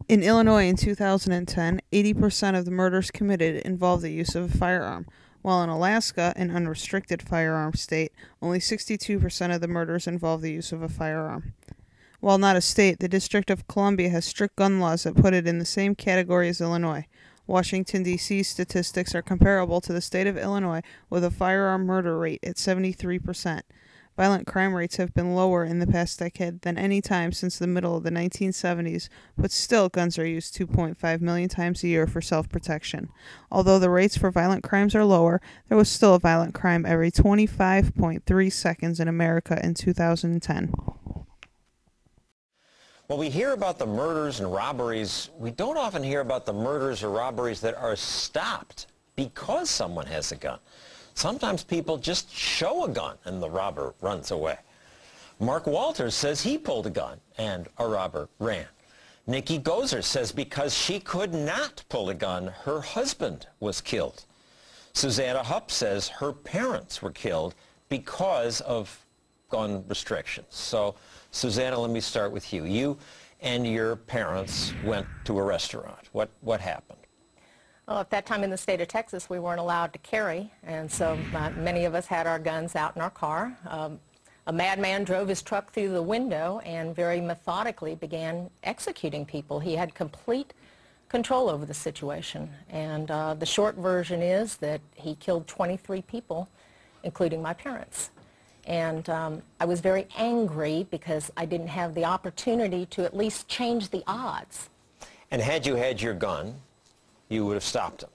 In Illinois in 2010, 80% of the murders committed involved the use of a firearm, while in Alaska, an unrestricted firearm state, only 62% of the murders involved the use of a firearm. While not a state, the District of Columbia has strict gun laws that put it in the same category as Illinois. Washington, D.C. statistics are comparable to the state of Illinois with a firearm murder rate at 73%. Violent crime rates have been lower in the past decade than any time since the middle of the 1970s, but still guns are used 2.5 million times a year for self-protection. Although the rates for violent crimes are lower, there was still a violent crime every 25.3 seconds in America in 2010. When we hear about the murders and robberies, we don't often hear about the murders or robberies that are stopped because someone has a gun. Sometimes people just show a gun and the robber runs away. Mark Walters says he pulled a gun and a robber ran. Nikki Gozer says because she could not pull a gun, her husband was killed. Susanna Hupp says her parents were killed because of gun restrictions. So, Susanna, let me start with you. You and your parents went to a restaurant. What happened? Well, at that time in the state of Texas, we weren't allowed to carry, and so many of us had our guns out in our car. A madman drove his truck through the window and very methodically began executing people. He had complete control over the situation, and the short version is that he killed 23 people, including my parents. And I was very angry because I didn't have the opportunity to at least change the odds. And had you had your gun, you would have stopped him.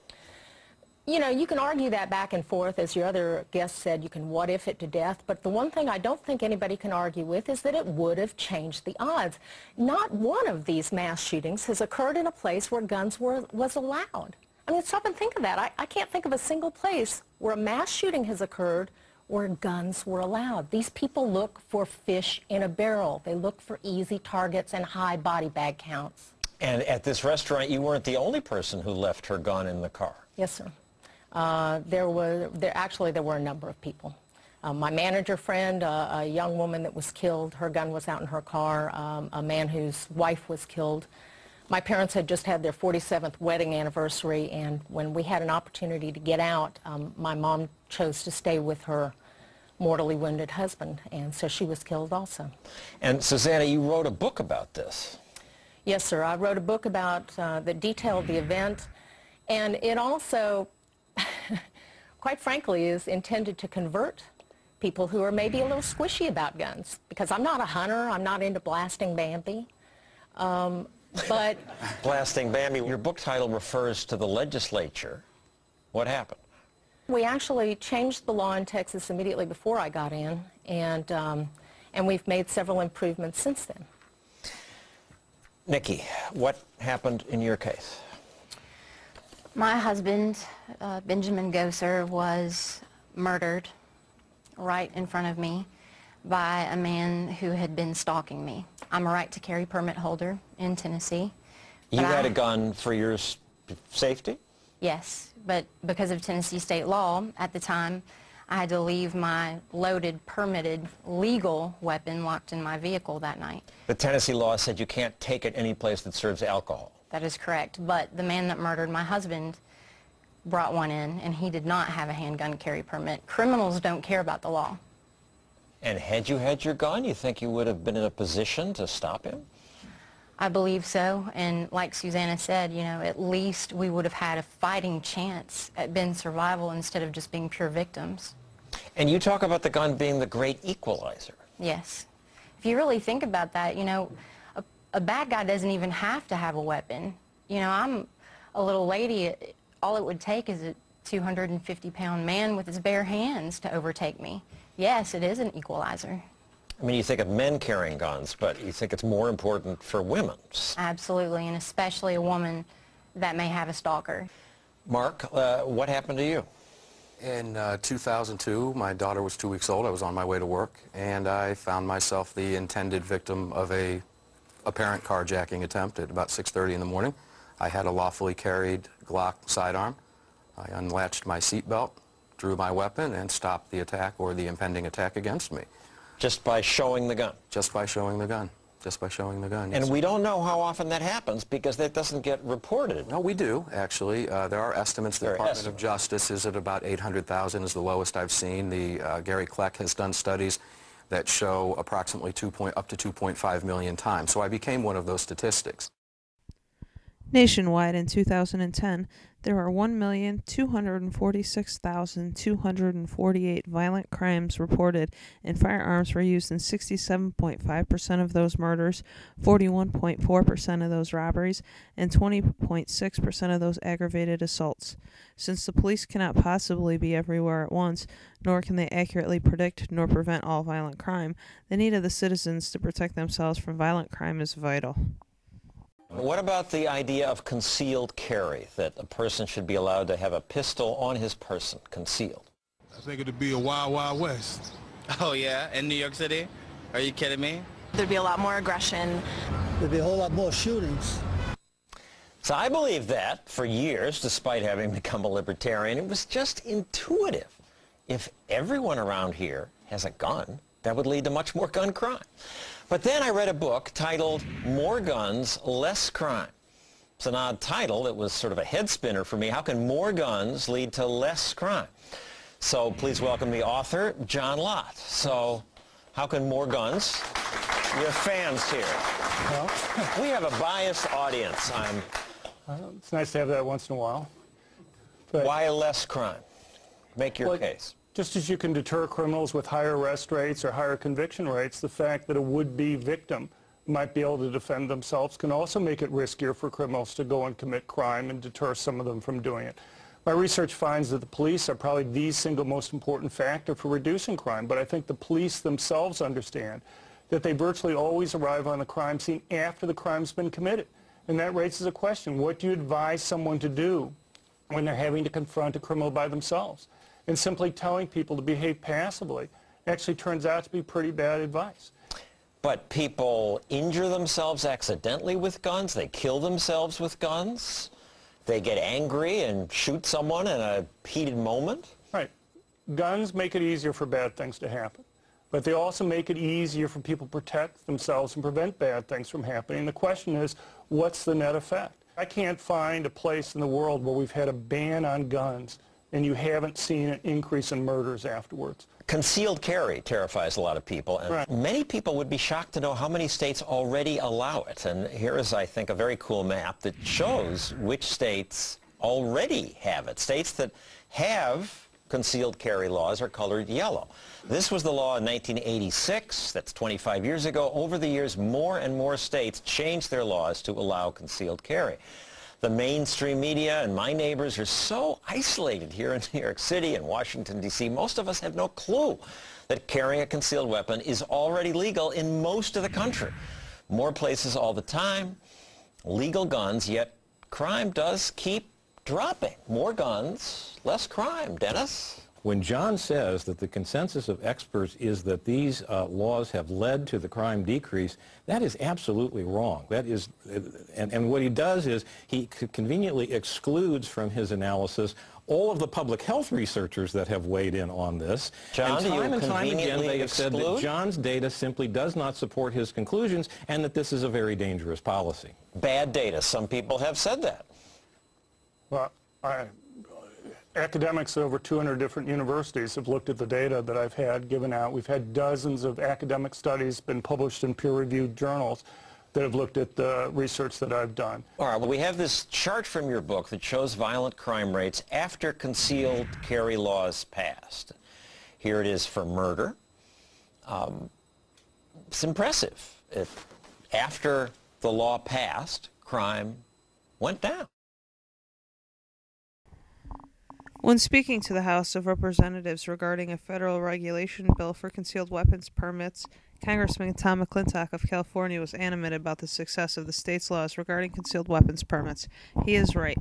You know, you can argue that back and forth. As your other guest said, you can what if it to death. But the one thing I don't think anybody can argue with is that it would have changed the odds. Not one of these mass shootings has occurred in a place where guns was allowed. I mean, stop and think of that. I can't think of a single place where a mass shooting has occurred where guns were allowed. These people look for fish in a barrel. They look for easy targets and high body bag counts. And at this restaurant, you weren't the only person who left her gun in the car. Yes, sir. There were a number of people. My manager friend, a young woman that was killed, her gun was out in her car. A man whose wife was killed. My parents had just had their 47th wedding anniversary, and when we had an opportunity to get out, my mom chose to stay with her mortally wounded husband, and so she was killed also. And Susanna, you wrote a book about this. Yes, sir. I wrote a book about that detailed the event, and it also, quite frankly, is intended to convert people who are maybe a little squishy about guns, because I'm not a hunter. I'm not into blasting Bambi. But Blasting Bambi, your book title refers to the legislature. What happened? we actually changed the law in Texas immediately before I got in, and we've made several improvements since then. Nikki, what happened in your case? My husband, Benjamin Goser, was murdered right in front of me by a man who had been stalking me. I'm a right-to-carry permit holder in Tennessee. You had a gun for your safety? Yes, but because of Tennessee state law, at the time, I had to leave my loaded, permitted, legal weapon locked in my vehicle that night. The Tennessee law said you can't take it any place that serves alcohol. That is correct, but the man that murdered my husband brought one in, and he did not have a handgun carry permit. Criminals don't care about the law. And had you had your gun, you think you would have been in a position to stop him? I believe so, and like Susanna said, you know, at least we would have had a fighting chance at being survival instead of just being pure victims. And you talk about the gun being the great equalizer. Yes. If you really think about that, you know, a bad guy doesn't even have to have a weapon. You know, I'm a little lady. All it would take is a 250-pound man with his bare hands to overtake me. Yes, it is an equalizer. I mean, you think of men carrying guns, but you think it's more important for women. Absolutely, and especially a woman that may have a stalker. Mark, what happened to you? In 2002, my daughter was 2 weeks old. I was on my way to work, and I found myself the intended victim of a apparent carjacking attempt at about 6:30 in the morning. I had a lawfully carried Glock sidearm. I unlatched my seatbelt, drew my weapon, and stopped the attack or the impending attack against me. Just by showing the gun? Just by showing the gun. just by showing the gun. And Yes, we sir. don't know how often that happens because that doesn't get reported. No, we do, actually. There are estimates. The There are Department of estimates. Justice is at about 800,000 is the lowest I've seen. The Gary Kleck has done studies that show approximately up to 2.5 million times. So I became one of those statistics. Nationwide in 2010, there are 1,246,248 violent crimes reported, and firearms were used in 67.5% of those murders, 41.4% of those robberies, and 20.6% of those aggravated assaults. Since the police cannot possibly be everywhere at once, nor can they accurately predict nor prevent all violent crime, the need of the citizens to protect themselves from violent crime is vital. What about the idea of concealed carry, that a person should be allowed to have a pistol on his person, concealed? I think it'd be a wild, wild west. Oh yeah, in New York City? Are you kidding me? There'd be a lot more aggression. There'd be a whole lot more shootings. So I believed that for years, despite having become a libertarian. It was just intuitive. If everyone around here has a gun, that would lead to much more gun crime. But then I read a book titled More Guns, Less Crime. It's an odd title. It was sort of a head spinner for me. How can more guns lead to less crime? So please welcome the author, John Lott. So how can more guns? You have fans here. Well, We have a biased audience. it's nice to have that once in a while. But Why less crime? Make your case. just as you can deter criminals with higher arrest rates or higher conviction rates, the fact that a would-be victim might be able to defend themselves can also make it riskier for criminals to go and commit crime and deter some of them from doing it. My research finds that the police are probably the single most important factor for reducing crime, but I think the police themselves understand that they virtually always arrive on the crime scene after the crime's been committed. And that raises a question: what do you advise someone to do when they're having to confront a criminal by themselves? And simply telling people to behave passively actually turns out to be pretty bad advice. But people injure themselves accidentally with guns. They kill themselves with guns. They get angry and shoot someone in a heated moment. Right. Guns make it easier for bad things to happen. But they also make it easier for people to protect themselves and prevent bad things from happening. The question is, what's the net effect? I can't find a place in the world where we've had a ban on guns and you haven't seen an increase in murders afterwards. Concealed carry terrifies a lot of people, and Right. many people would be shocked to know how many states already allow it. And here is, I think, a very cool map that shows which states already have it. States that have concealed carry laws are colored yellow. This was the law in 1986. That's 25 years ago. Over the years, more and more states changed their laws to allow concealed carry. The mainstream media and my neighbors are so isolated here in New York City and Washington, D.C. Most of us have no clue that carrying a concealed weapon is already legal in most of the country. More places all the time, legal guns, yet crime does keep dropping. More guns, less crime. Dennis? When John says that the consensus of experts is that these laws have led to the crime decrease, that is absolutely wrong. That is, and what he does is he conveniently excludes from his analysis all of the public health researchers that have weighed in on this. John, and time again conveniently they have said that exclude? John's data simply does not support his conclusions and that this is a very dangerous policy. Bad data. Some people have said that. Well, academics at over 200 different universities have looked at the data that I've had given out. We've had dozens of academic studies been published in peer-reviewed journals that have looked at the research that I've done. All right, well, we have this chart from your book that shows violent crime rates after concealed carry laws passed. Here it is for murder. It's impressive. After the law passed, crime went down. When speaking to the House of Representatives regarding a federal regulation bill for concealed weapons permits, Congressman Tom McClintock of California was animated about the success of the state's laws regarding concealed weapons permits. He is right.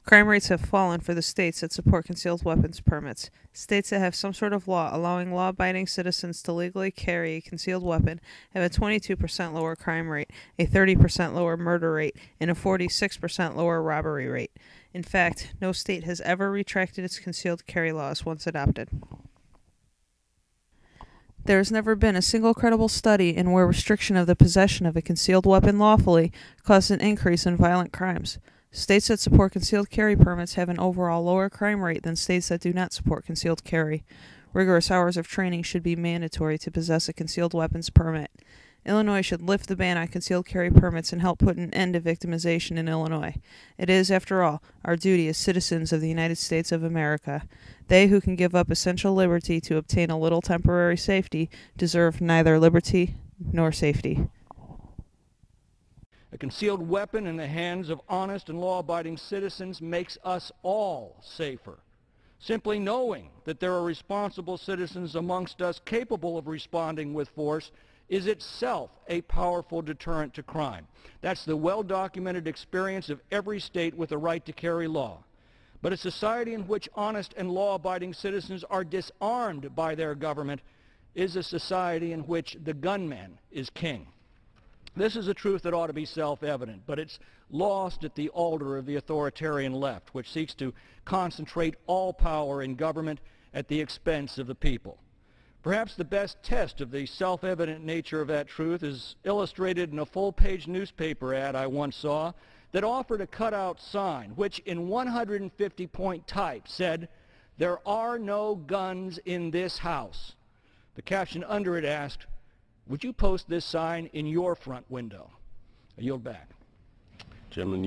Crime rates have fallen for the states that support concealed weapons permits. States that have some sort of law allowing law-abiding citizens to legally carry a concealed weapon have a 22% lower crime rate, a 30% lower murder rate, and a 46% lower robbery rate. In fact, no state has ever retracted its concealed carry laws once adopted. There has never been a single credible study in where restriction of the possession of a concealed weapon lawfully caused an increase in violent crimes. States that support concealed carry permits have an overall lower crime rate than states that do not support concealed carry. Rigorous hours of training should be mandatory to possess a concealed weapons permit. Illinois should lift the ban on concealed carry permits and help put an end to victimization in Illinois. It is, after all, our duty as citizens of the United States of America. They who can give up essential liberty to obtain a little temporary safety deserve neither liberty nor safety. A concealed weapon in the hands of honest and law-abiding citizens makes us all safer. Simply knowing that there are responsible citizens amongst us capable of responding with force is itself a powerful deterrent to crime. That's the well-documented experience of every state with a right to carry law. But a society in which honest and law-abiding citizens are disarmed by their government is a society in which the gunman is king. This is a truth that ought to be self-evident, but it's lost at the altar of the authoritarian left, which seeks to concentrate all power in government at the expense of the people. Perhaps the best test of the self-evident nature of that truth is illustrated in a full-page newspaper ad I once saw that offered a cutout sign, which in 150-point type said, "There are no guns in this house." The caption under it asked, "Would you post this sign in your front window?" I yield back. Gentlemen,